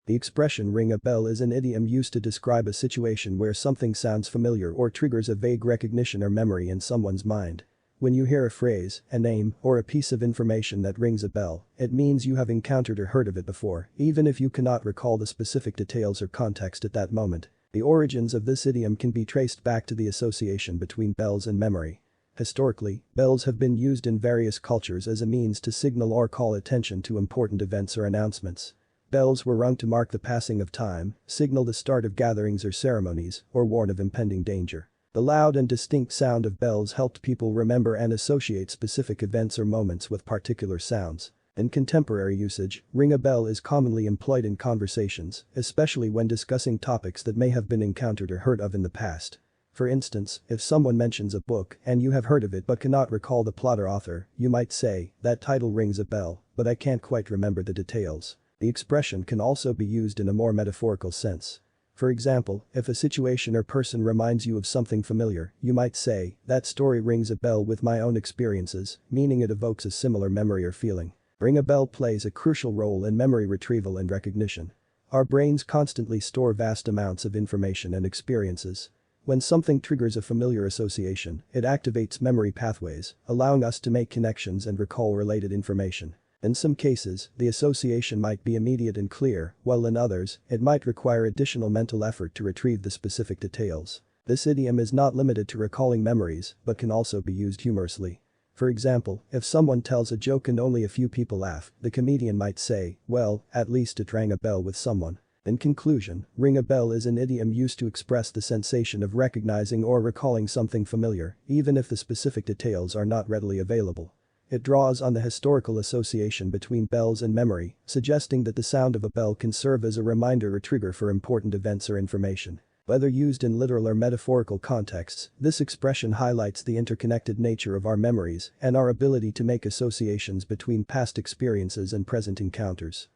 The expression ring a bell is an idiom used to describe a situation where something sounds familiar or triggers a vague recognition or memory in someone's mind. When you hear a phrase, a name, or a piece of information that rings a bell, it means you have encountered or heard of it before, even if you cannot recall the specific details or context at that moment. The origins of this idiom can be traced back to the association between bells and memory. Historically, bells have been used in various cultures as a means to signal or call attention to important events or announcements. Bells were rung to mark the passing of time, signal the start of gatherings or ceremonies, or warn of impending danger. The loud and distinct sound of bells helped people remember and associate specific events or moments with particular sounds. In contemporary usage, ring a bell is commonly employed in conversations, especially when discussing topics that may have been encountered or heard of in the past. For instance, if someone mentions a book and you have heard of it but cannot recall the plot or author, you might say, "That title rings a bell, but I can't quite remember the details." The expression can also be used in a more metaphorical sense. For example, if a situation or person reminds you of something familiar, you might say, "That story rings a bell with my own experiences," meaning it evokes a similar memory or feeling. Ring a bell plays a crucial role in memory retrieval and recognition. Our brains constantly store vast amounts of information and experiences. When something triggers a familiar association, it activates memory pathways, allowing us to make connections and recall related information. In some cases, the association might be immediate and clear, while in others, it might require additional mental effort to retrieve the specific details. This idiom is not limited to recalling memories, but can also be used humorously. For example, if someone tells a joke and only a few people laugh, the comedian might say, "Well, at least it rang a bell with someone." In conclusion, ring a bell is an idiom used to express the sensation of recognizing or recalling something familiar, even if the specific details are not readily available. It draws on the historical association between bells and memory, suggesting that the sound of a bell can serve as a reminder or trigger for important events or information. Whether used in literal or metaphorical contexts, this expression highlights the interconnected nature of our memories and our ability to make associations between past experiences and present encounters.